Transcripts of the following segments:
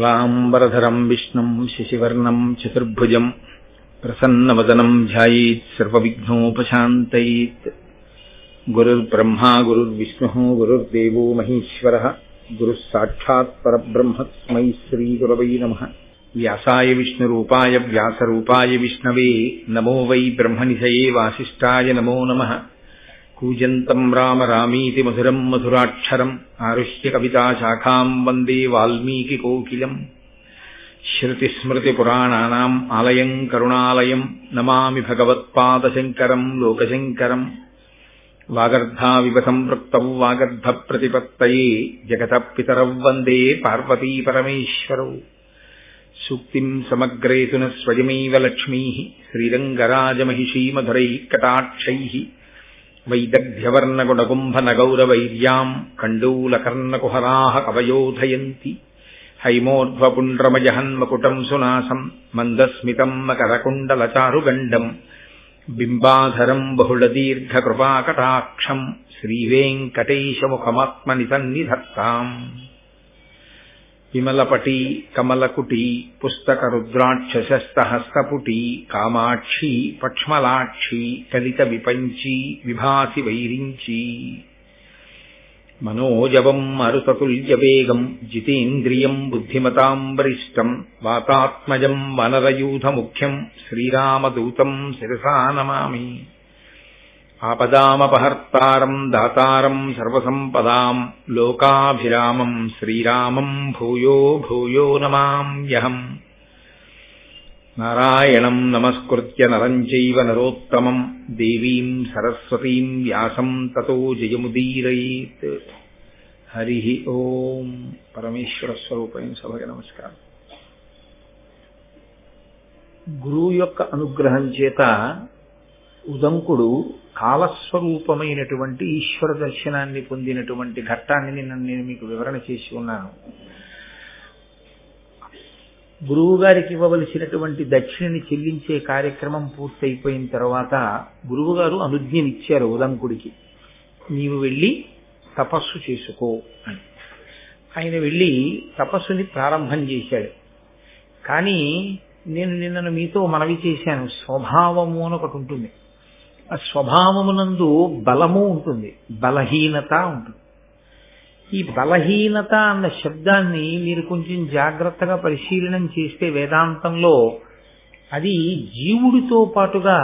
శుక్లాంబరధరం విష్ణుం శశివర్ణం చతుర్భుజం ప్రసన్నవదనం ధ్యాయేత్ సర్వవిఘ్నోపశాంతయేత్. గురుర్బ్రహ్మా గురుర్విష్ణుః గురుర్దేవో మహేశ్వరః గురుః సాక్షాత్ పరబ్రహ్మ తస్మై శ్రీగురవై నమః. వ్యాసాయ విష్ణురూపాయ వ్యాసరూపాయ విష్ణవే నమో వై బ్రహ్మనిధయే వాసిష్ఠాయ నమో నమః. కూజంతం రామ రామీతి మధురం మధురాక్షరం ఆరుహ్య కవితాశాఖాం వందే వాల్మీకికోకిలం. శ్రుతిస్మృతిపురాణానాం ఆలయం కరుణాలయం నమామి భగవత్పాదశంకరం లోకశంకరం. వాగర్ధావివ సంపృక్తౌ వాగర్ధప్రతిపత్తయే జగతః పితరౌ వందే పార్వతీపరమేశ్వరౌ. సూక్తిం సమగ్రేతున స్వయమేవ లక్ష్మీః శ్రీరంగరాజమహిషీమధురైః కటాక్షైః. వైదగ్ధ్యవర్ణగుణగుంభనగౌరవైర్యాం కండూలకర్ణకుహరాः కవయోధయంతి. హైమోర్ధ్వపుండ్రమజహన్మకుటం సునాసం మందస్మితం మకరకుండలచారుగండం. బింబాధరం బహుళదీర్ఘకృపాకటాక్షం శ్రీవేంకటేశముఖమాత్మనిసన్నిధత్తాం. విమలపటీ కమలకుటీ పుస్తకరుద్రాక్షశస్తహస్తపుటీ కామాక్షీ పక్ష్మలాక్షీ కలిత విపంచీ విభాసి వైరించీ. మనోజవం మరుతతుల్యవేగం జితేంద్రియం బుద్ధిమతాం వరిష్టం వాతాత్మజం వనరయూథముఖ్యం శ్రీరామదూతం శిరసా నమామి. ఆపదామపహర్తారం దాతారం సర్వసంపదాం లోకాభిరామం శ్రీరామం భూయో భూయో నమామ్యహం. నారాయణం నమస్కృత్య నరం చైవ నరోత్తమం దేవీం సరస్వతీం వ్యాసం తతో జయముదీరయేత్. హరి ఓం. పరమేశ్వర స్వరూపైన సభకి నమస్కారం. గురువు యొక్క అనుగ్రహం చేత ఉదంకుడు కాలస్వరూపమైనటువంటి ఈశ్వర దర్శనాన్ని పొందినటువంటి ఘట్టాన్ని నేను మీకు వివరణ చేసి ఉన్నాను. గురువు గారికి ఇవ్వవలసినటువంటి దక్షిణని చెల్లించే కార్యక్రమం పూర్తయిపోయిన తర్వాత గురువు గారు అనుజ్ఞనిచ్చారు ఉదంకుడికి, నీవు వెళ్ళి తపస్సు చేసుకో అని. ఆయన వెళ్ళి తపస్సుని ప్రారంభం చేశాడు. కానీ నేను నిన్న మీతో మనవి చేశాను, స్వభావము అని ఒకటి ఉంటుంది. ఆ స్వభావమునందు బలము ఉంటుంది, బలహీనత ఉంటుంది. ఈ బలహీనత అన్న శబ్దాన్ని మీరు కొంచెం జాగ్రత్తగా పరిశీలనం చేస్తే వేదాంతంలో అది జీవుడితో పాటుగా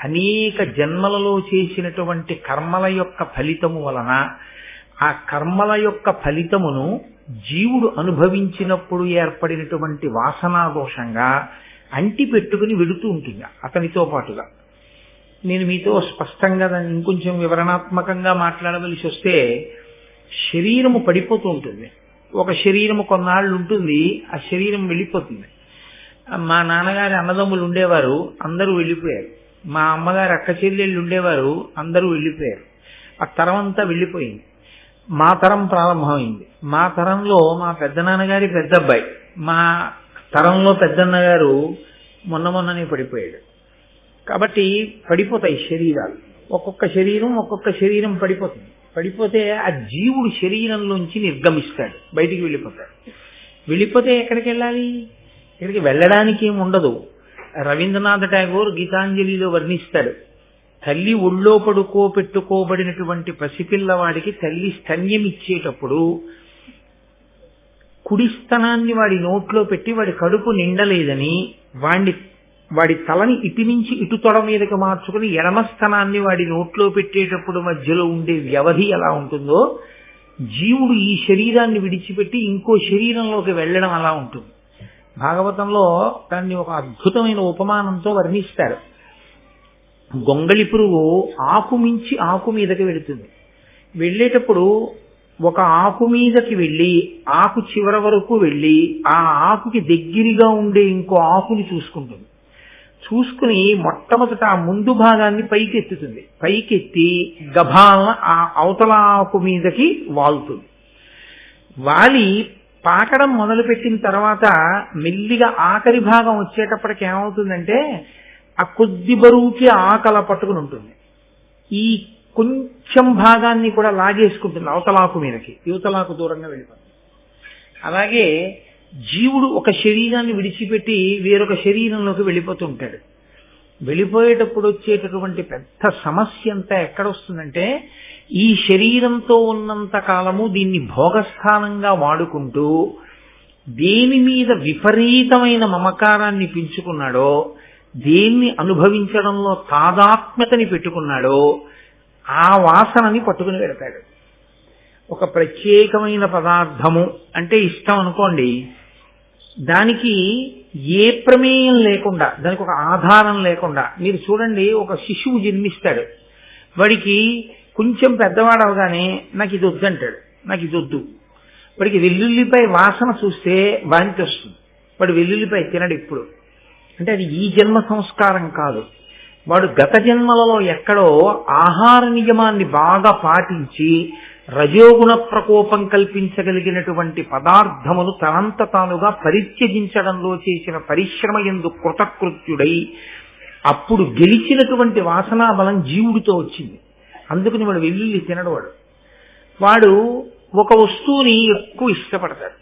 అనేక జన్మలలో చేసినటువంటి కర్మల యొక్క ఫలితము వలన ఆ కర్మల యొక్క ఫలితమును జీవుడు అనుభవించినప్పుడు ఏర్పడినటువంటి వాసనా దోషంగా అంటి పెట్టుకుని వెడుతూ ఉంటుంది అతనితో పాటుగా. నేను మీతో స్పష్టంగా దాన్ని ఇంకొంచెం వివరణాత్మకంగా మాట్లాడవలసి వస్తే, శరీరము పడిపోతూ ఉంటుంది. ఒక శరీరము కొన్నాళ్ళు ఉంటుంది, ఆ శరీరం వెళ్ళిపోతుంది. మా నాన్నగారి అన్నదమ్ములు ఉండేవారు, అందరూ వెళ్ళిపోయారు. మా అమ్మగారి అక్క చెల్లెళ్ళు ఉండేవారు, అందరూ వెళ్ళిపోయారు. ఆ తరం అంతా వెళ్ళిపోయింది. మా తరం ప్రారంభమైంది. మా తరంలో మా పెద్దనాన్నగారి పెద్ద అబ్బాయి, మా తరంలో పెద్దన్నగారు మొన్ననే పడిపోయాడు. కాబట్టి పడిపోతాయి శరీరాలు, ఒక్కొక్క శరీరం పడిపోతుంది. పడిపోతే ఆ జీవుడు శరీరంలోంచి నిర్గమిస్తాడు, బయటికి వెళ్ళిపోతాడు. వెళ్ళిపోతే ఎక్కడికి వెళ్ళాలి? ఇక్కడికి వెళ్ళడానికి ఏమి ఉండదు. రవీంద్రనాథ్ ఠాగూర్ గీతాంజలిలో వర్ణిస్తాడు, తల్లి ఒళ్ళో పెట్టుకోబడినటువంటి పసిపిల్లవాడికి తల్లి స్తన్యం ఇచ్చేటప్పుడు కుడి స్తనాన్ని వాడి నోట్లో పెట్టి వాడి కడుపు నిండలేదని వాడి తలని ఇటు నుంచి ఇటు తొడ మీదకి మార్చుకుని ఎడమ స్థనాన్ని వాడి నోట్లో పెట్టేటప్పుడు మధ్యలో ఉండే వ్యవధి ఎలా ఉంటుందో, జీవుడు ఈ శరీరాన్ని విడిచిపెట్టి ఇంకో శరీరంలోకి వెళ్ళడం అలా ఉంటుంది. భాగవతంలో దాన్ని ఒక అద్భుతమైన ఉపమానంతో వర్ణిస్తారు. గొంగళి పురుగు ఆకు మించి ఆకు మీదకి వెళుతుంది. వెళ్ళేటప్పుడు ఒక ఆకు మీదకి వెళ్ళి ఆకు చివర వరకు వెళ్ళి ఆ ఆకుకి దగ్గరగా ఉండే ఇంకో ఆకుని చూసుకుంటుంది. చూసుకుని మొట్టమొదట ఆ ముందు భాగాన్ని పైకెత్తుతుంది. పైకెత్తి గభాలను ఆ అవతల ఆకు మీదకి వాలుతుంది. వాలి పాకడం మొదలుపెట్టిన తర్వాత మెల్లిగా ఆఖరి భాగం వచ్చేటప్పటికి ఏమవుతుందంటే ఆ కొద్ది బరువుకి ఆకల పట్టుకుని ఉంటుంది. ఈ కొంచెం భాగాన్ని కూడా లాగేసుకుంటుంది అవతలాకు మీదకి, యువతలాకు దూరంగా వెళ్ళిపోతుంది. అలాగే జీవుడు ఒక శరీరాన్ని విడిచిపెట్టి వేరొక శరీరంలోకి వెళ్ళిపోతుంటాడు. వెళ్ళిపోయేటప్పుడు వచ్చేటటువంటి పెద్ద సమస్య అంతా ఎక్కడొస్తుందంటే, ఈ శరీరంతో ఉన్నంత కాలము దీన్ని భోగస్థానంగా వాడుకుంటూ దేని మీద విపరీతమైన మమకారాన్ని పెంచుకున్నాడో, దేన్ని అనుభవించడంలో తాదాత్మ్యతని పెట్టుకున్నాడో ఆ వాసనని పట్టుకుని పెడతాడు. ఒక ప్రత్యేకమైన పదార్థము అంటే ఇష్టం అనుకోండి, దానికి ఏ ప్రమేయం లేకుండా, దానికి ఒక ఆధారం లేకుండా, మీరు చూడండి, ఒక శిశువు జన్మిస్తాడు, వాడికి కొంచెం పెద్దవాడు అవగానే నాకు ఇది వద్దంటాడు, నాకు ఇది వద్దు. వాడికి వెల్లుల్లిపై వాసన చూస్తే వాంతి వస్తుంది, వాడు వెల్లుల్లిపై తినడు ఇప్పుడు. అంటే అది ఈ జన్మ సంస్కారం కాదు, వాడు గత జన్మలలో ఎక్కడో ఆహార నియమాన్ని బాగా పాటించి రజోగుణ ప్రకోపం కల్పించగలిగినటువంటి పదార్థమును తనంత తానుగా పరిత్యజించడంలో చేసిన పరిశ్రమ యందు కృతకృత్యుడై అప్పుడు గెలిచినటువంటి వాసనా బలం జీవుడితో వచ్చింది. అందుకని వాడు వెల్లుల్లి తినడవాడు. వాడు ఒక వస్తువుని ఎక్కువ ఇష్టపడతాడు.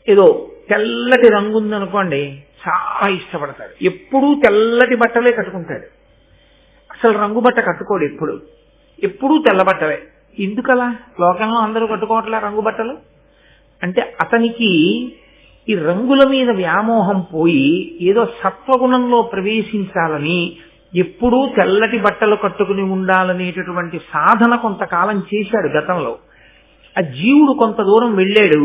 ఏదో తెల్లటి రంగు ఉందనుకోండి, చాలా ఇష్టపడతాడు. ఎప్పుడూ తెల్లటి బట్టలే కట్టుకుంటాడు, అసలు రంగు బట్ట కట్టుకోడు. ఎప్పుడూ తెల్ల బట్టలే. ఎందుకలా? లోకంలో అందరూ కట్టుకోవట్లే రంగు బట్టలు. అంటే అతనికి ఈ రంగుల మీద వ్యామోహం పోయి ఏదో సత్వగుణంలో ప్రవేశించాలని, ఎప్పుడూ తెల్లటి బట్టలు కట్టుకుని ఉండాలనేటటువంటి సాధన కొంతకాలం చేశాడు గతంలో. ఆ జీవుడు కొంత దూరం వెళ్ళాడు,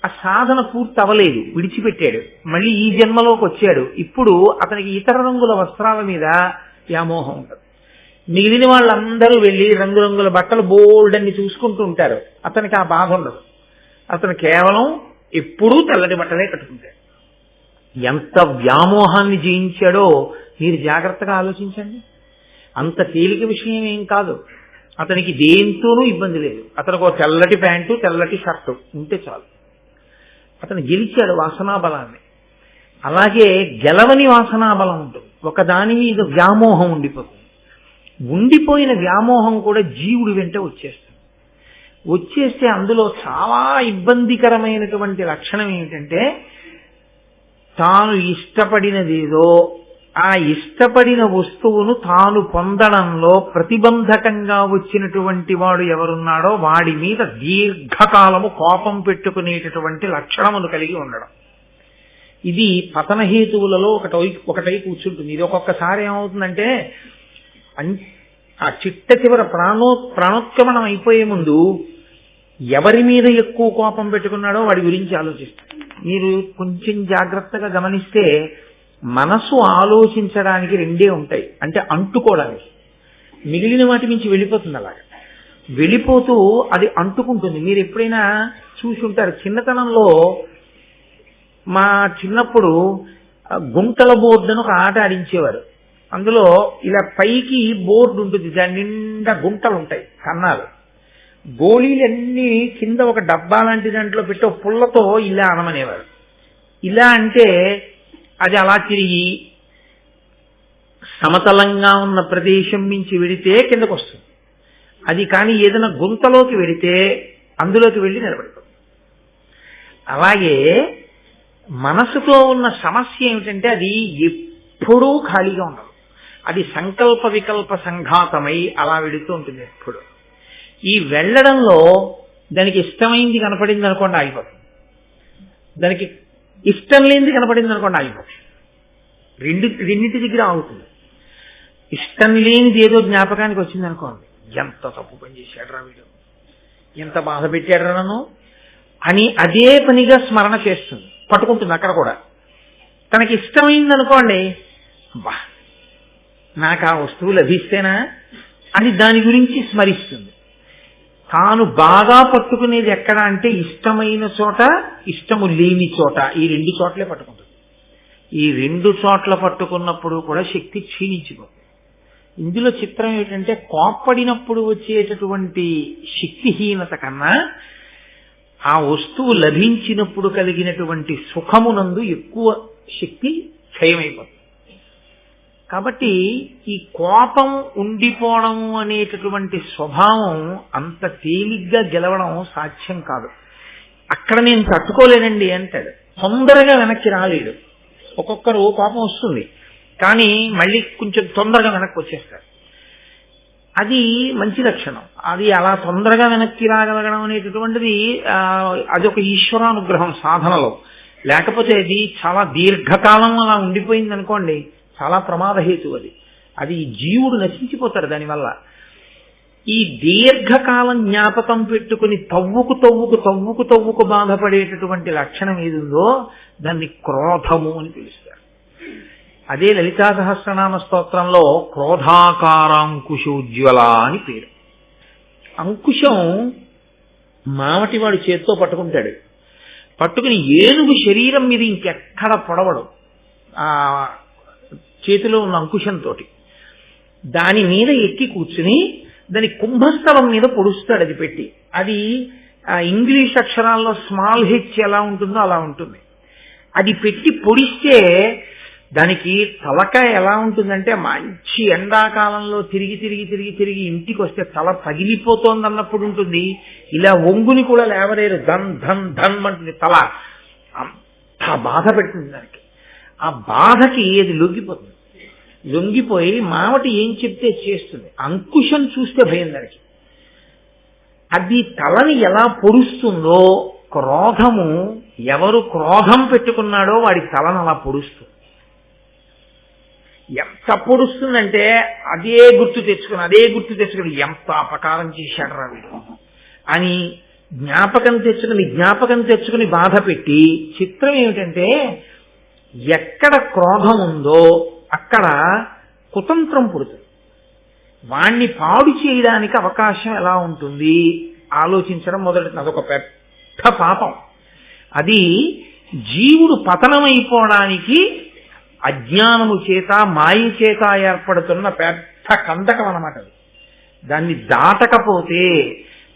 ఆ సాధన పూర్తి అవ్వలేదు, విడిచిపెట్టాడు. మళ్ళీ ఈ జన్మలోకి వచ్చాడు. ఇప్పుడు అతనికి ఇతర రంగుల వస్త్రాల మీద వ్యామోహం ఉంటుంది. మిగిలిన వాళ్ళందరూ వెళ్ళి రంగురంగుల బట్టలు బోల్డన్ని చూసుకుంటూ ఉంటారు, అతనికి ఆ బాధ ఉండదు. అతను కేవలం ఎప్పుడూ తెల్లటి బట్టలే కట్టుకుంటాడు. ఎంత వ్యామోహాన్ని జయించాడో మీరు జాగ్రత్తగా ఆలోచించండి. అంత తేలిక విషయం ఏం కాదు. అతనికి దేంతోనూ ఇబ్బంది లేదు. అతనికి ఒక తెల్లటి ప్యాంటు, తెల్లటి షర్టు ఉంటే చాలు. అతను గెలిచాడు వాసనాబలాన్ని. అలాగే గెలవని వాసనాబలం ఉంటుంది, ఒక దాని మీద వ్యామోహం ఉండిపోతుంది. ఉండిపోయిన వ్యామోహం కూడా జీవుడి వెంట వచ్చేస్తే అందులో చాలా ఇబ్బందికరమైనటువంటి లక్షణం ఏమిటంటే, తాను ఇష్టపడినదేదో ఆ ఇష్టపడిన వస్తువును తాను పొందడంలో ప్రతిబంధకంగా వచ్చినటువంటి వాడు ఎవరున్నాడో వాడి మీద దీర్ఘకాలము కోపం పెట్టుకునేటటువంటి లక్షణమును కలిగి ఉండడం. ఇది పతనహేతువులలో ఒకటై కూర్చుంటుంది. ఇది ఒక్కొక్కసారి ఏమవుతుందంటే, ఆ చిట్ట చివర ప్రాణోత్క్రమణం అయిపోయే ముందు ఎవరి మీద ఎక్కువ కోపం పెట్టుకున్నాడో వాడి గురించి ఆలోచిస్తాడు. మీరు కొంచెం జాగ్రత్తగా గమనిస్తే మనసు ఆలోచించడానికి రెండే ఉంటాయి, అంటే అంటుకోవడానికి. మిగిలిన వాటి నుంచి వెళ్ళిపోతుంది. అలాగే వెళ్ళిపోతూ అది అంటుకుంటుంది. మీరు ఎప్పుడైనా చూసి ఉంటారు, చిన్నతనంలో మా చిన్నప్పుడు గుంటల బోర్డు అని ఒక ఆట ఆడించేవారు. అందులో ఇలా పైకి బోర్డు ఉంటుంది, దాని నిండా గుంటలు ఉంటాయి, కన్నాలు. గోళీలన్నీ కింద ఒక డబ్బా లాంటి దాంట్లో పెట్టి ఒక పుల్లతో ఇలా అనమనేవారు. ఇలా అంటే అది అలా తిరిగి సమతలంగా ఉన్న ప్రదేశం నుంచి వెడితే కిందకు వస్తుంది. అది కానీ ఏదైనా గుంతలోకి వెడితే అందులోకి వెళ్ళి నిలబడుతుంది. అలాగే మనసుతో ఉన్న సమస్య ఏమిటంటే, అది ఎప్పుడూ ఖాళీగా ఉండదు. అది సంకల్ప వికల్ప సంఘాతమై అలా వెళుతూ ఉంటుంది ఎప్పుడు. ఈ వెళ్ళడంలో దానికి ఇష్టమైంది కనపడింది అనుకోండి ఆగిపోతుంది, దానికి ఇష్టం లేనిది కనపడింది అనుకోండి ఆగిపోతుంది. రెండింటి దగ్గర ఆగుతుంది. ఇష్టం లేనిది ఏదో జ్ఞాపకానికి వచ్చింది అనుకోండి, ఎంత తప్పు పని చేశాడు రా వీడు, ఎంత బాధ పెట్టాడు రా నన్ను అని అదే పనిగా స్మరణ చేస్తుంది, పట్టుకుంటుంది. అక్కడ కూడా తనకి ఇష్టమైంది అనుకోండి, బా నాకు ఆ వస్తువు లభిస్తేనా అని దాని గురించి స్మరిస్తుంది. తాను బాగా పట్టుకునేది ఎక్కడ అంటే, ఇష్టమైన చోట, ఇష్టము లేని చోట, ఈ రెండు చోట్లే పట్టుకుంటుంది. ఈ రెండు చోట్ల పట్టుకున్నప్పుడు కూడా శక్తి క్షీణించిపోతుంది. ఇందులో చిత్రం ఏంటంటే, కోప్పడినప్పుడు వచ్చేటటువంటి శక్తిహీనత కన్నా ఆ వస్తువు లభించినప్పుడు కలిగినటువంటి సుఖమునందు ఎక్కువ శక్తి క్షయమైపోతుంది. కాబట్టి ఈ కోపం ఉండిపోవడం అనేటటువంటి స్వభావం అంత తేలిగ్గా గెలవడం సాధ్యం కాదు. అక్కడ నేను తట్టుకోలేనండి అంటాడు. తొందరగా వెనక్కి రాలేడు. ఒక్కొక్కరు కోపం వస్తుంది, కానీ మళ్ళీ కొంచెం తొందరగా వెనక్కి వచ్చేస్తారు. అది మంచి లక్షణం. అది అలా తొందరగా వెనక్కి రాగలగడం అనేటటువంటిది అదొక ఈశ్వరానుగ్రహం సాధనలో. లేకపోతే అది చాలా దీర్ఘకాలం అలా ఉండిపోయింది అనుకోండి, చాలా ప్రమాదహేతు. అది జీవుడు నశించిపోతాడు దానివల్ల. ఈ దీర్ఘకాలం జ్ఞాపకం పెట్టుకుని తవ్వుకు బాధపడేటటువంటి లక్షణం ఏది ఉందో దాన్ని క్రోధము అని పిలుస్తారు. అదే లలితా సహస్రనామ స్తోత్రంలో క్రోధాకారాంకుశోజ్వల అని పేరు. అంకుశం మావటివాడు చేత్తో పట్టుకుంటాడు, పట్టుకుని ఏనుగు శరీరం మీద ఇంకెక్కడ పొడవడు ఆ చేతిలో ఉన్న అంకుశంతో. దాని మీద ఎక్కి కూర్చుని దాని కుంభస్థలం మీద పొడుస్తాడు అది పెట్టి. అది ఇంగ్లీష్ అక్షరాల్లో స్మాల్ హెచ్ ఎలా ఉంటుందో అలా ఉంటుంది. అది పెట్టి పొడిస్తే దానికి తలకాయ ఎలా ఉంటుందంటే, మంచి ఎండాకాలంలో తిరిగి ఇంటికి వస్తే తల పగిలిపోతోందన్నప్పుడు ఉంటుంది. ఇలా వంగుని కూడా లేవలేరు, ధన్ ధన్ ధన్ అంటుంది తల. అంత బాధ పెడుతుంది దానికి. ఆ బాధకి అది లొంగిపోయి మావటి ఏం చెప్తే చేస్తుంది. అంకుశం చూస్తే భయం దానికి. అది తలని ఎలా పొడుస్తుందో, క్రోధము ఎవరు క్రోధం పెట్టుకున్నాడో వాడి తలను అలా పొడుస్తుంది. ఎంత పొడుస్తుందంటే అదే గుర్తు తెచ్చుకుని ఎంత అపకారం చేశాడు రా వీడు అని జ్ఞాపకం తెచ్చుకుని బాధ పెట్టి. చిత్రం ఏమిటంటే, ఎక్కడ క్రోధం ఉందో అక్కడ కుతంత్రం పుడుతుంది. వాణ్ణి పాడు చేయడానికి అవకాశం ఎలా ఉంటుంది ఆలోచించడం మొదలెట్టింది. అదొక పెద్ద పాపం. అది జీవుడు పతనమైపోవడానికి అజ్ఞానము చేత మాయ చేత ఏర్పడుతున్న పెద్ద కందకం అన్నమాట. దాన్ని దాటకపోతే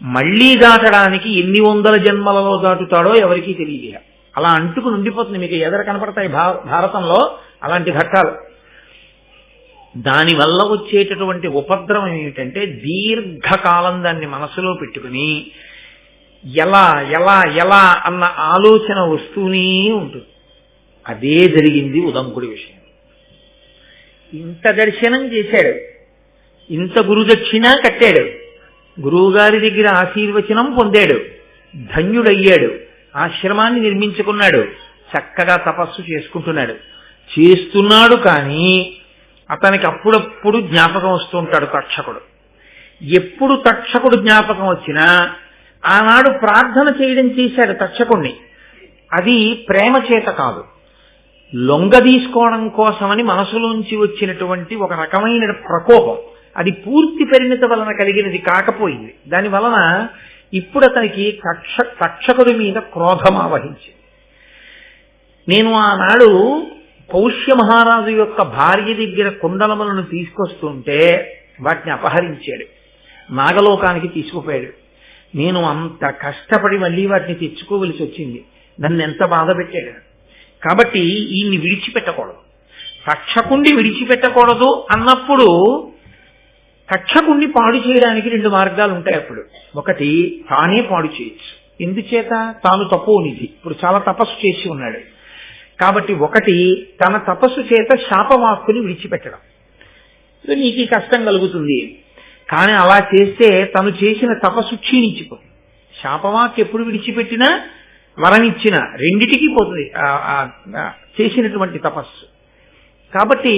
మళ్లీ దాటడానికి ఎన్ని వందల జన్మలలో దాటుతాడో ఎవరికీ తెలియదు. అలా అంటుకుని ఉండిపోతుంది. మీకు ఎదర కనపడతాయి భారతంలో అలాంటి ఘట్టాలు. దానివల్ల వచ్చేటటువంటి ఉపద్రవం ఏమిటంటే, దీర్ఘకాలం దాన్ని మనసులో పెట్టుకుని ఎలా ఎలా ఎలా అన్న ఆలోచన వస్తూనే ఉంటుంది. అదే జరిగింది ఉదంకుడి విషయం. ఇంత దర్శనం చేశాడు, ఇంత గురుదక్షిణ కట్టాడు, గురువుగారి దగ్గర ఆశీర్వచనం పొందాడు, ధన్యుడయ్యాడు, ఆశ్రమాన్ని నిర్మించుకున్నాడు, చక్కగా తపస్సు చేస్తున్నాడు. కానీ అతనికి అప్పుడప్పుడు జ్ఞాపకం వస్తుంటాడు తక్షకుడు. ఎప్పుడు తక్షకుడు జ్ఞాపకం వచ్చినా ఆనాడు ప్రార్థన చేయడం చేశాడు తక్షకుణ్ణి. అది ప్రేమ చేత కాదు, లొంగ తీసుకోవడం కోసమని మనసులోంచి వచ్చినటువంటి ఒక రకమైన ప్రకోపం. అది పూర్తి పరిణితి వలన కలిగినది కాకపోయింది. దాని వలన ఇప్పుడు అతనికి తక్షకుడి మీద క్రోధం ఆవహించింది. నేను ఆనాడు పౌష్య మహారాజు యొక్క భార్య దగ్గర కుండలములను తీసుకొస్తుంటే వాటిని అపహరించాడు, నాగలోకానికి తీసుకుపోయాడు. నేను అంత కష్టపడి మళ్ళీ వాటిని తెచ్చుకోవలసి వచ్చింది. నన్ను ఎంత బాధ పెట్టాడు. కాబట్టి ఈయన్ని విడిచిపెట్టకూడదు, తక్షకుణ్ణి విడిచిపెట్టకూడదు అన్నప్పుడు తక్షకుణ్ణి పాడు చేయడానికి రెండు మార్గాలు ఉంటాయి. అప్పుడు ఒకటి, తానే పాడు చేయొచ్చు. ఎందుచేత? తాను తపోనిధి, ఇప్పుడు చాలా తపస్సు చేసి ఉన్నాడు కాబట్టి. ఒకటి, తన తపస్సు చేత శాపవాక్కుని విడిచిపెట్టడం. నీకు కష్టం కలుగుతుంది, కానీ అలా చేస్తే తను చేసిన తపస్సు క్షీణించిపోతుంది. శాపవాక్ ఎప్పుడు విడిచిపెట్టినా వరమిచ్చినా రెండిటికి పోతుంది చేసినటువంటి తపస్సు. కాబట్టి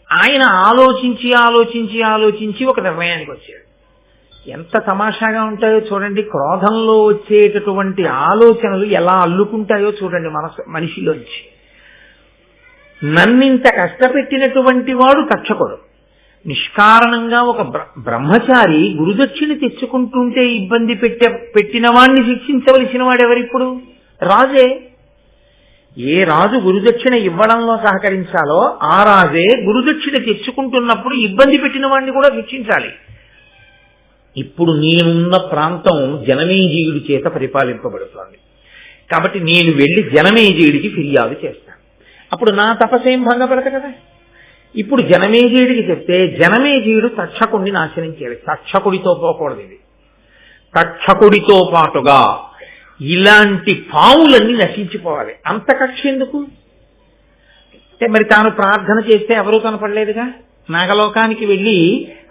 ఆయన ఆలోచించి ఒక నిర్ణయానికి వచ్చాడు. ఎంత తమాషాగా ఉంటాయో చూడండి. క్రోధంలో వచ్చేటటువంటి ఆలోచనలు ఎలా అల్లుకుంటాయో చూడండి మనిషిలోంచి. నన్నింత కష్టపెట్టినటువంటి వాడు తక్షకుడు. నిష్కారణంగా ఒక బ్రహ్మచారి గురుదక్షిణ తెచ్చుకుంటుంటే ఇబ్బంది పెట్టిన వాడిని శిక్షించవలసిన వాడెవరిప్పుడు? రాజే. ఏ రాజు గురుదక్షిణ ఇవ్వడంలో సహకరించాలో ఆ రాజే గురుదక్షిణ తెచ్చుకుంటున్నప్పుడు ఇబ్బంది పెట్టిన వాడిని కూడా శిక్షించాలి. ఇప్పుడు నేనున్న ప్రాంతం జనమేజయుడి చేత పరిపాలింపబడుతోంది కాబట్టి నేను వెళ్లి జనమేజయుడికి ఫిర్యాదు చేస్తాను. అప్పుడు నా తపస్సేం భంగపడదు కదా. ఇప్పుడు జనమేజయుడికి చెప్తే జనమేజయుడు తక్షకుడిని నాశనం చేయాలి. తక్షకుడితో పోకూడదు. ఇది తక్షకుడితో పాటుగా ఇలాంటి పావులన్నీ నశించిపోవాలి. అంత కక్ష ఎందుకు అంటే మరి తాను ప్రార్థన చేస్తే ఎవరూ కనపడలేదుగా. నాగలోకానికి వెళ్ళి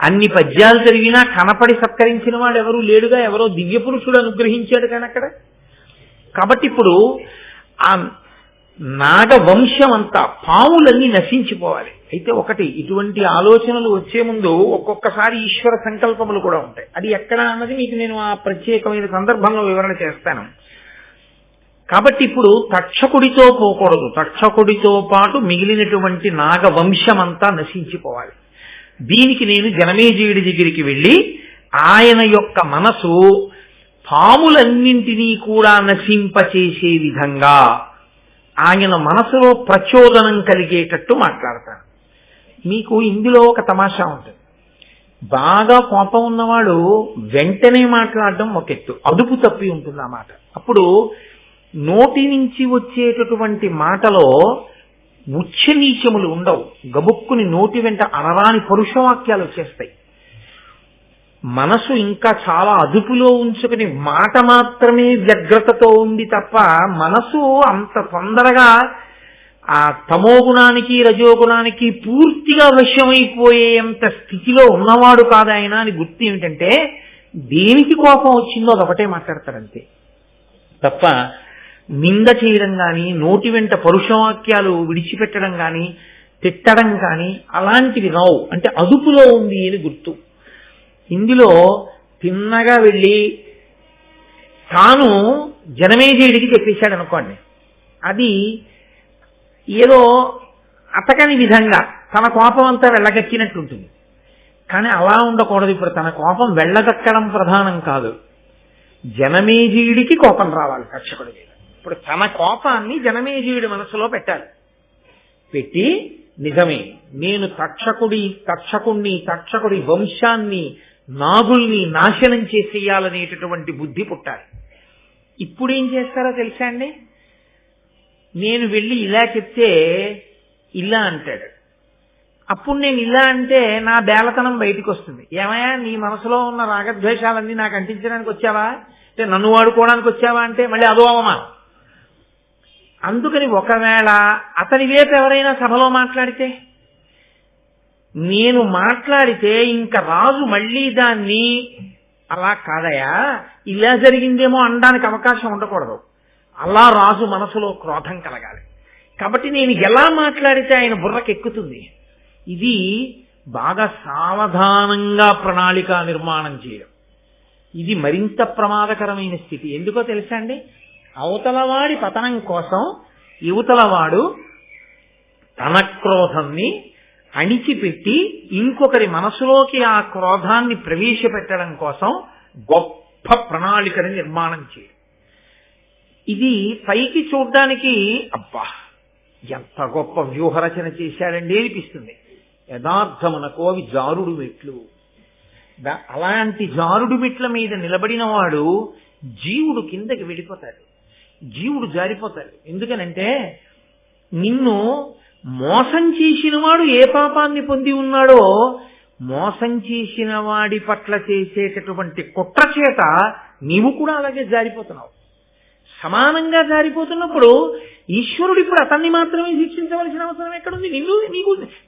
అన్ని పద్యాలు చదివినా కనపడి సత్కరించిన వాడు ఎవరూ లేడుగా. ఎవరో దివ్య పురుషుడు అనుగ్రహించాడు కానీ అక్కడ. కాబట్టి ఇప్పుడు ఆ నాగవంశం అంతా పావులన్నీ నశించిపోవాలి. అయితే ఒకటి, ఇటువంటి ఆలోచనలు వచ్చే ముందు ఒక్కొక్కసారి ఈశ్వర సంకల్పములు కూడా ఉంటాయి. అది ఎక్కడ అన్నది మీకు నేను ఆ ప్రత్యేకమైన సందర్భంలో వివరణ చేస్తాను. కాబట్టి ఇప్పుడు తక్షకుడితో పోకూడదు. తక్షకుడితో పాటు మిగిలినటువంటి నాగవంశమంతా నశించిపోవాలి. దీనికి నేను జనమేజయుడి దగ్గరికి వెళ్ళి ఆయన యొక్క మనసు పాములన్నింటినీ కూడా నశింపచేసే విధంగా ఆయన మనసులో ప్రచోదనం కలిగేటట్టు మాట్లాడతాను. మీకు ఇందులో ఒక తమాషా ఉంటుంది. బాగా కోపం ఉన్నవాడు వెంటనే మాట్లాడడం ఒక ఎత్తు, అదుపు తప్పి ఉంటుంది ఆ మాట. అప్పుడు నోటి నుంచి వచ్చేటటువంటి మాటలో ఉచ్చనీచములు ఉండవు. గబుక్కుని నోటి వెంట అనరాని పరుషవాక్యాలు వచ్చేస్తాయి. మనసు ఇంకా చాలా అదుపులో ఉంచుకుని మాట మాత్రమే వ్యగ్రతతో ఉంది తప్ప మనసు అంత తొందరగా ఆ తమోగుణానికి రజోగుణానికి పూర్తిగా వశమైపోయేంత స్థితిలో ఉన్నవాడు కాదు ఆయన. అని గుర్తు ఏమిటంటే దేనికి కోపం వచ్చిందో అదొకటే మాట్లాడతాడంతే తప్ప నింద చేయడం కానీ, నోటి వెంట పరుషవాక్యాలు విడిచిపెట్టడం కానీ, తిట్టడం కానీ అలాంటివి రావు. అంటే అదుపులో ఉంది అని గుర్తు. ఇందులో తిన్నగా వెళ్ళి తాను జనమేజయుడికి చెప్పేశాడు అనుకోండి, అది ఏదో అతకని విధంగా తన కోపం అంతా వెళ్ళగక్కినట్టుంటుంది. కానీ అలా ఉండకూడదు. ఇప్పుడు తన కోపం వెళ్ళగక్కడం ప్రధానం కాదు, జనమేజయుడికి కోపం రావాలి తక్షకుడి మీద. ఇప్పుడు తన కోపాన్ని జనమేజయుడి మనసులో పెట్టాలి. పెట్టి నిజమే నేను తక్షకుడి వంశాన్ని, నాగుల్ని నాశనం చేసేయాలనేటటువంటి బుద్ధి పుట్టాలి. ఇప్పుడు ఏం చేస్తారో తెలుసా అండి? నేను వెళ్ళి ఇలా చెప్తే ఇలా అంటాడు. అప్పుడు నేను ఇలా అంటే నా బేలతనం బయటికి వస్తుంది. ఏమయ్యా నీ మనసులో ఉన్న రాగద్వేషాలన్నీ నాకు అంటించడానికి వచ్చావా, అంటే నన్ను వాడుకోవడానికి వచ్చావా అంటే మళ్ళీ అదో అవమానం. అందుకని ఒకవేళ అతని వైపు ఎవరైనా సభలో మాట్లాడితే, నేను మాట్లాడితే ఇంకా రాజు మళ్ళీ దాన్ని అలా కాదయా ఇలా జరిగిందేమో అనడానికి అవకాశం ఉండకూడదు. అలా రాజు మనసులో క్రోధం కలగాలి. కాబట్టి నేను ఎలా మాట్లాడితే ఆయన బుర్రకెక్కుతుంది. ఇది బాగా సావధానంగా ప్రణాళిక నిర్మాణం చేయడం. ఇది మరింత ప్రమాదకరమైన స్థితి. ఎందుకో తెలుసా అండి? అవతలవాడి పతనం కోసం యువతలవాడు తన క్రోధాన్ని అణిచిపెట్టి ఇంకొకరి మనసులోకి ఆ క్రోధాన్ని ప్రవేశపెట్టడం కోసం గొప్ప ప్రణాళికని నిర్మాణం చేయడం. ఇది పైకి చూడ్డానికి అబ్బా ఎంత గొప్ప వ్యూహరచన చేశాడండి అనిపిస్తుంది. యథార్థమునకు అవి జారుడు మెట్లు. అలాంటి జారుడు మెట్ల మీద నిలబడిన వాడు జీవుడు కిందకి వెళ్ళిపోతాడు, జీవుడు జారిపోతాడు. ఎందుకనంటే నిన్ను మోసం చేసిన వాడు ఏ పాపాన్ని పొంది ఉన్నాడో మోసం చేసిన వాడి పట్ల చేసేటటువంటి కుట్ర చేత నీవు కూడా అలాగే జారిపోతున్నావు. సమానంగా జారిపోతున్నప్పుడు ఈశ్వరుడు ఇప్పుడు అతన్ని మాత్రమే శిక్షించవలసిన అవసరం ఎక్కడుంది?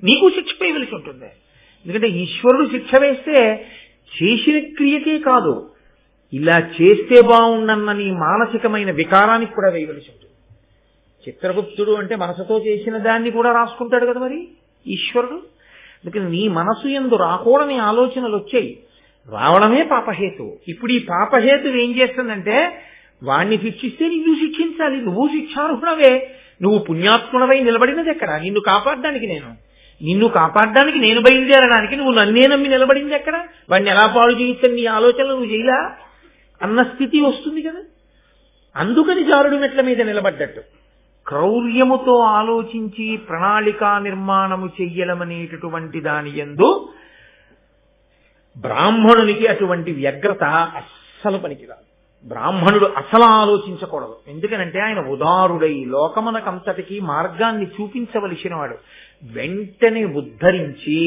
నీకు శిక్ష వేయవలసి ఉంటుంది. ఎందుకంటే ఈశ్వరుడు శిక్ష వేస్తే చేసిన క్రియకే కాదు, ఇలా చేస్తే బాగుండన్న నీ మానసికమైన వికారానికి కూడా వేయవలసి ఉంటుంది. చిత్రగుప్తుడు అంటే మనసుతో చేసిన దాన్ని కూడా రాసుకుంటాడు కదా మరి ఈశ్వరుడు. అందుకని నీ మనసు యందు రాకూడని ఆలోచనలు వచ్చాయి, రావడమే పాపహేతు. ఇప్పుడు ఈ పాపహేతు ఏం చేస్తుందంటే వాణ్ణి శిక్షిస్తే నిన్ను శిక్షించాలి. నువ్వు శిక్షార్హుడవే, నువ్వు పుణ్యాత్ముడవై నిలబడినది ఎక్కడ? నిన్ను కాపాడడానికి నేను బయలుదేరడానికి నువ్వు నన్నే నమ్మి నిలబడింది ఎక్కడ? వాడిని ఎలా పాడు చేయించని నీ ఆలోచనలు నువ్వు చేయలా అన్న స్థితి వస్తుంది కదా. అందుకని జారుడు మెట్ల మీద నిలబడ్డట్టు క్రౌర్యముతో ఆలోచించి ప్రణాళికా నిర్మాణము చెయ్యడమనేటటువంటి దాని యందు బ్రాహ్మణునికి అటువంటి వ్యగ్రత అస్సలు పనికిరాదు. బ్రాహ్మణుడు అసలు ఆలోచించకూడదు. ఎందుకనంటే ఆయన ఉదారుడై లోకమునకంతటికీ మార్గాన్ని చూపించవలసిన వాడు. వెంటనే ఉద్ధరించి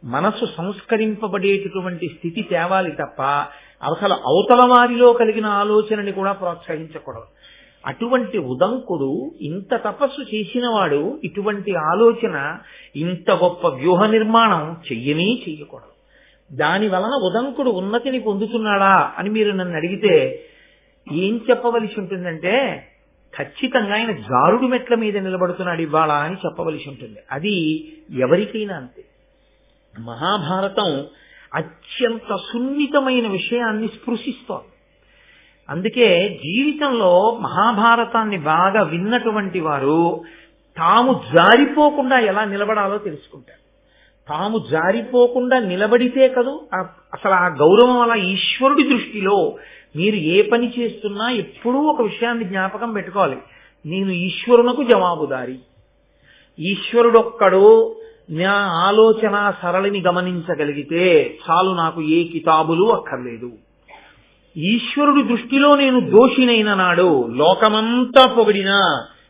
మనసు సంస్కరింపబడేటటువంటి స్థితి తేవాలి తప్ప అసలు అవతల వారిలో కలిగిన ఆలోచనని కూడా ప్రోత్సహించకూడదు. అటువంటి ఉదంకుడు ఇంత తపస్సు చేసినవాడు ఇటువంటి ఆలోచన, ఇంత గొప్ప వ్యూహ నిర్మాణం చెయ్యకూడదు. దాని వలన ఉదంకుడు ఉన్నతిని పొందుతున్నాడా అని మీరు నన్ను అడిగితే ఏం చెప్పవలసి ఉంటుందంటే, ఖచ్చితంగా ఆయన జారుడు మెట్ల మీద నిలబడుతున్నాడు ఇవాళ అని చెప్పవలసి ఉంటుంది. అది ఎవరికైనా అంతే. మహాభారతం అత్యంత సున్నితమైన విషయాన్ని స్పృశిస్తోంది. అందుకే జీవితంలో మహాభారతాన్ని బాగా విన్నటువంటి వారు తాము జారిపోకుండా ఎలా నిలబడాలో తెలుసుకుంటారు. తాము జారిపోకుండా నిలబడితే కదూ అసలు ఆ గౌరవం అలా ఈశ్వరుడి దృష్టిలో మీరు ఏ పని చేస్తున్నా ఎప్పుడూ ఒక విషయాన్ని జ్ఞాపకం పెట్టుకోవాలి. నేను ఈశ్వరునకు జవాబుదారి. ఈశ్వరుడొక్కడు నా ఆలోచన సరళిని గమనించగలిగితే చాలు, నాకు ఏ కితాబులు అక్కర్లేదు. ఈశ్వరుడి దృష్టిలో నేను దోషినైన నాడు లోకమంతా పొగిడినా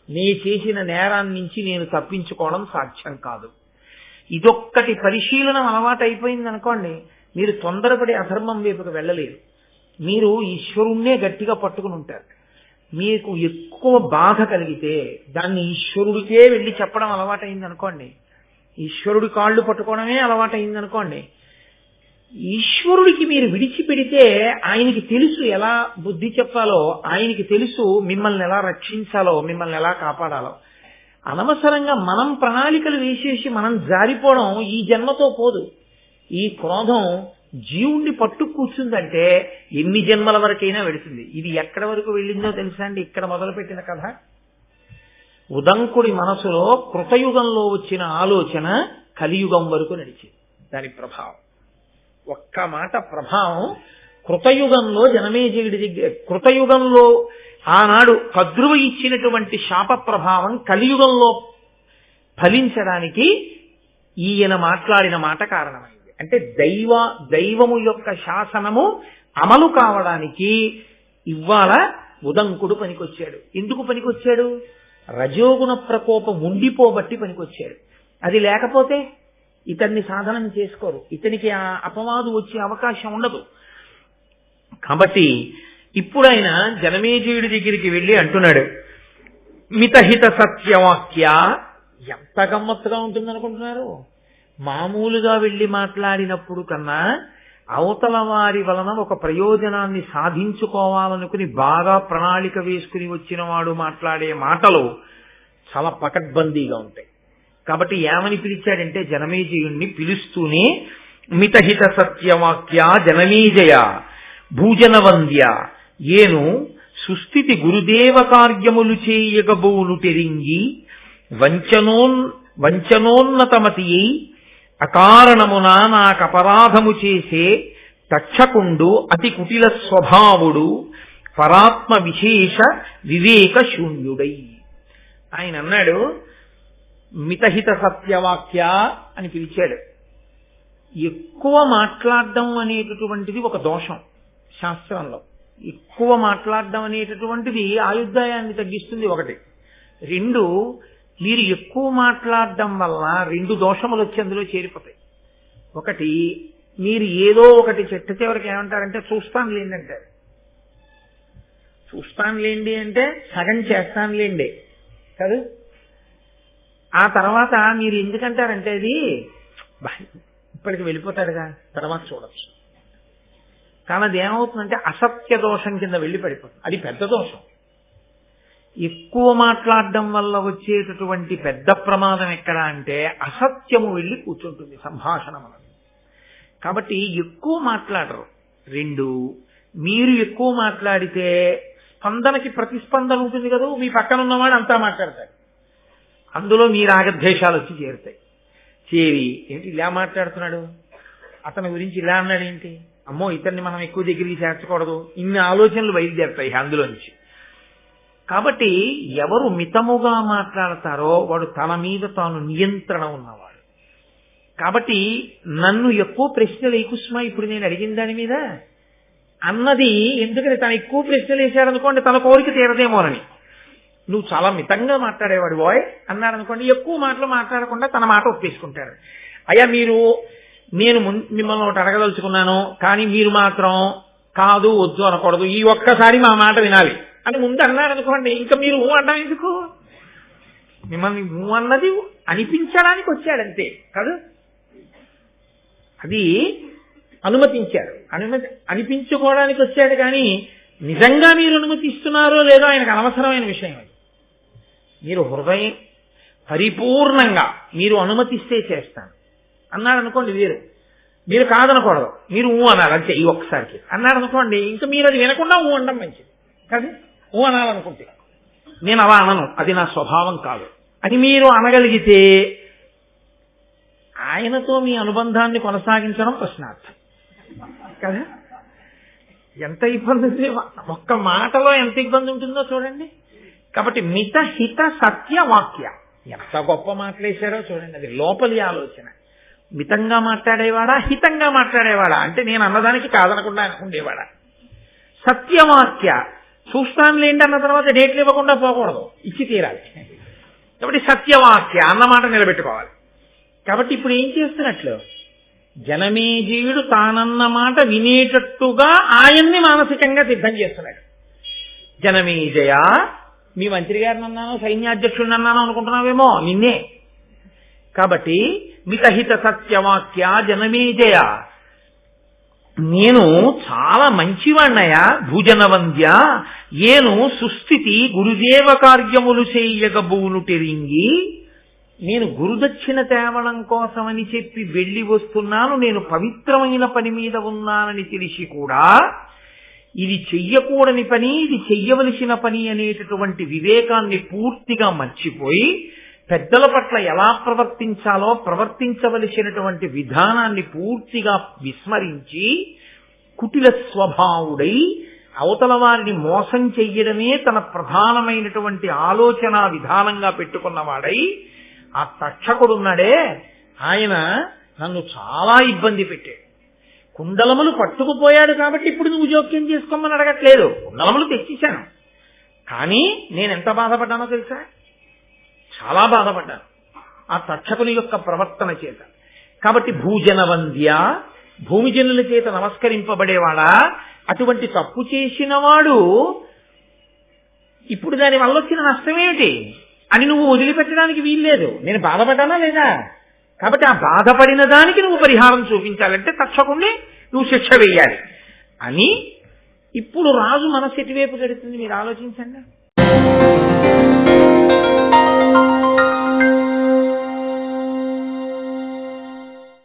నే చేసిన నేరాన్ని నుంచి నేను తప్పించుకోవడం సాధ్యం కాదు. ఇదొక్కటి పరిశీలన అలవాటు అయిపోయింది అనుకోండి, మీరు తొందరపడి అధర్మం వైపుకు వెళ్ళలేరు. మీరు ఈశ్వరుణ్ణే గట్టిగా పట్టుకుని ఉంటారు. మీకు ఎక్కువ బాధ కలిగితే దాన్ని ఈశ్వరుడికే వెళ్ళి చెప్పడం అలవాటైంది అనుకోండి, ఈశ్వరుడి కాళ్ళు పట్టుకోవడమే అలవాటైంది అనుకోండి, ఈశ్వరుడికి మీరు విడిచిపెడితే ఆయనకి తెలుసు ఎలా బుద్ధి చెప్పాలో, ఆయనకి తెలుసు మిమ్మల్ని ఎలా రక్షించాలో, మిమ్మల్ని ఎలా కాపాడాలో. అనవసరంగా మనం ప్రణాళికలు వేసేసి మనం జారిపోవడం ఈ జన్మతో పోదు. ఈ క్రోధం జీవుణ్ణి పట్టు కూర్చుందంటే ఎన్ని జన్మల వరకైనా వెళుతుంది. ఇది ఎక్కడి వరకు వెళ్ళిందో తెలుసా అండి? ఇక్కడ మొదలుపెట్టిన కథ. ఉదంకుడి మనసులో కృతయుగంలో వచ్చిన ఆలోచన కలియుగం వరకు నడిచింది. దాని ప్రభావం, ఒక్క మాట ప్రభావం కృతయుగంలో జనమేజయుడి దగ్గర, కృతయుగంలో ఆనాడు కద్రువ ఇచ్చినటువంటి శాప ప్రభావం కలియుగంలో ఫలించడానికి ఈయన మాట్లాడిన మాట కారణమైంది. అంటే దైవము యొక్క శాసనము అమలు కావడానికి ఇవాళ ఉదంకుడు పనికొచ్చాడు. ఎందుకు పనికొచ్చాడు? రజోగుణ ప్రకోపం ఉండిపోబట్టి పనికొచ్చాడు. అది లేకపోతే ఇతన్ని సాధనం చేసుకోరు, ఇతనికి ఆ అపవాదు వచ్చే అవకాశం ఉండదు. కాబట్టి ఇప్పుడు ఆయన జనమేజయుడి దగ్గరికి వెళ్ళి అంటున్నాడు, మితహిత సత్యవాక్య. ఎంత గమ్మత్తుగా ఉంటుందనుకుంటున్నారు? మామూలుగా వెళ్ళి మాట్లాడినప్పుడు కన్నా అవతల వారి వలన ఒక ప్రయోజనాన్ని సాధించుకోవాలనుకుని బాగా ప్రణాళిక వేసుకుని వచ్చిన వాడు మాట్లాడే మాటలు చాలా పకడ్బందీగా ఉంటాయి. కాబట్టి ఏమని పిలిచాడంటే, జనమేజయుణ్ణి పిలుస్తూనే మితహిత సత్యవాక్య జనమేజయ భూజనవంద్య ఏను సుస్థితి గురుదేవ కార్యములు చేయగబోలు టెరింగి వంచనోన్నతమతి అకారణమున నాకపరాధము చేసే తక్షకుండు అతి కుటిల స్వభావుడు పరాత్మ విశేష వివేక శూన్యుడై. ఆయన అన్నాడు, మితహిత సత్యవాక్య అని పిలిచాడు. ఎక్కువ మాట్లాడడం అనేటటువంటిది ఒక దోషం శాస్త్రంలో. ఎక్కువ మాట్లాడడం అనేటటువంటిది ఆయుర్దాయాన్ని తగ్గిస్తుంది, ఒకటి. రెండు, మీరు ఎక్కువ మాట్లాడడం వల్ల రెండు దోషములు వచ్చి అందులో చేరిపోతాయి. ఒకటి, మీరు ఏదో ఒకటి చెట్ట చివరికి ఏమంటారంటే చూస్తానులేండి అంటారు. చూస్తానులేండి అంటే సగం చేస్తానులేండి కాదు. ఆ తర్వాత మీరు ఎందుకంటారంటే అది ఇప్పటికి వెళ్ళిపోతాడుగా తర్వాత చూడచ్చు. కానీ అది ఏమవుతుందంటే అసత్య దోషం కింద వెళ్ళి పడిపోతుంది. అది పెద్ద దోషం. ఎక్కువ మాట్లాడడం వల్ల వచ్చేటటువంటి పెద్ద ప్రమాదం ఎక్కడ అంటే అసత్యము వెళ్ళి కూర్చుంటుంది సంభాషణ మనం. కాబట్టి ఎక్కువ మాట్లాడరు. రెండు, మీరు ఎక్కువ మాట్లాడితే స్పందనకి ప్రతిస్పందన ఉంటుంది కదా, మీ పక్కన ఉన్నవాడు అంతా మాట్లాడతాడు, అందులో మీ రాగద్వేషాలు వచ్చి చేరుతాయి. చేరి ఏంటి ఇలా మాట్లాడుతున్నాడు, అతని గురించి ఇలా అన్నాడు ఏంటి, అమ్మో ఇతన్ని మనం ఎక్కువ దగ్గరికి చేర్చకూడదు, ఇన్ని ఆలోచనలు బయలుదేరుతాయి అందులోంచి. కాబట్టి ఎవరు మితముగా మాట్లాడతారో వాడు తన మీద తాను నియంత్రణ ఉన్నవాడు. కాబట్టి నన్ను ఎక్కువ ప్రశ్నలు వేయకుస్మా ఇప్పుడు నేను అడిగిన దాని మీద అన్నది, ఎందుకంటే తను ఎక్కువ ప్రశ్నలు వేశాడనుకోండి తన కోరిక తీరదేమోనని. నువ్వు చాలా మితంగా మాట్లాడేవాడు బాయ్ అన్నాడు అనుకోండి, ఎక్కువ మాటలు మాట్లాడకుండా తన మాట ఒప్పేసుకుంటాడు. అయ్యా నేను మిమ్మల్ని ఒకటి అడగదలుచుకున్నాను కానీ మీరు మాత్రం కాదు వద్దు అనకూడదు, ఈ ఒక్కసారి మా మాట వినాలి అని ముందు అన్నారు అనుకోండి, ఇంకా మీరు ఊ అంటాం ఎందుకు? మిమ్మల్ని ఊ అన్నది అనిపించడానికి వచ్చాడంతే కాదు, అది అనుమతించారు, అనిపించుకోవడానికి వచ్చాడు. కానీ నిజంగా మీరు అనుమతిస్తున్నారో లేదో ఆయనకు అనవసరమైన విషయం అది. మీరు హృదయం పరిపూర్ణంగా మీరు అనుమతిస్తే చేస్తాను అన్నాడు అనుకోండి వేరు, మీరు కాదనకూడదు, మీరు ఊ అనాలి అంతే. ఈ ఒక్కసారికి అన్నాడు అనుకోండి, ఇంకా మీరు అది వినకుండా ఊ అనడం మంచిది కాదు. ఊ అనాలనుకుంటే నేను అలా అనను, అది నా స్వభావం కాదు అని మీరు అనగలిగితే ఆయనతో మీ అనుబంధాన్ని కొనసాగించడం ప్రశ్నార్థం కదా. ఎంత ఇబ్బంది ఉంది, ఒక్క మాటలో ఎంత ఇబ్బంది ఉంటుందో చూడండి. కాబట్టి మిత హిత సత్య వాక్య, ఎంత గొప్ప మాట్లాడేశారో చూడండి. అది లోపలి ఆలోచన. మితంగా మాట్లాడేవాడా, హితంగా మాట్లాడేవాడా అంటే నేను అన్నదానికి కాదనకుండా ఉండేవాడా. సత్యవాక్య, చూస్తానులేండి అన్న తర్వాత డేట్లు ఇవ్వకుండా పోకూడదు, ఇచ్చి తీరాలి. కాబట్టి సత్యవాక్య అన్నమాట నిలబెట్టుకోవాలి. కాబట్టి ఇప్పుడు ఏం చేస్తున్నట్లు, జనమేజయుడు తానన్న మాట వినేటట్టుగా ఆయన్ని మానసికంగా సిద్ధం చేస్తున్నాడు. జనమేజయ, మీ మంత్రి గారిని అన్నాను, సైన్యాధ్యక్షుడిని అన్నాను అనుకుంటున్నావేమో, నిన్నే. కాబట్టి మితహిత సత్యవాక్య జనమేజయ, నేను చాలా మంచివాణ్ణయా. భూజనవంద్య, ఏను సుస్థితి గురుదేవ కార్యములు చేయగబూనుటెరింగి, నేను గురుదక్షిణ తేవడం కోసమని చెప్పి వెళ్ళి వస్తున్నాను, నేను పవిత్రమైన పని మీద ఉన్నానని తెలిసి కూడా ఇది చెయ్యకూడని పని, ఇది చెయ్యవలసిన పని అనేటటువంటి వివేకాన్ని పూర్తిగా మర్చిపోయి పెద్దల పట్ల ఎలా ప్రవర్తించాలో ప్రవర్తించవలసినటువంటి విధానాన్ని పూర్తిగా విస్మరించి కుటిల స్వభావుడై అవతల వారిని మోసం చెయ్యడమే తన ప్రధానమైనటువంటి ఆలోచన విధానంగా పెట్టుకున్నవాడై ఆ తక్షకుడున్నాడే, ఆయన నన్ను చాలా ఇబ్బంది పెట్టాడు. కుండలములు పట్టుకుపోయాడు కాబట్టి ఇప్పుడు నువ్వు జోక్యం చేసుకోమని అడగట్లేదు, కుండలములు తెచ్చిశాను. కానీ నేను ఎంత బాధపడ్డానో తెలుసా, చాలా బాధపడ్డాను ఆ తక్షకుని యొక్క ప్రవర్తన చేత. కాబట్టి భూజనవంద్య, భూమిజనుల చేత నమస్కరింపబడేవాడా, అటువంటి తప్పు చేసిన వాడు ఇప్పుడు దాని వల్ల వచ్చిన నష్టమేమిటి అని నువ్వు వదిలిపెట్టడానికి వీల్లేదు. నేను బాధపడ్డానా లేదా? కాబట్టి ఆ బాధపడిన దానికి నువ్వు పరిహారం చూపించాలంటే తక్షకుణ్ణి నువ్వు శిక్ష వేయాలి అని. ఇప్పుడు రాజు మనస్సు ఎటువైపు గడుతుంది మీరు ఆలోచించండి.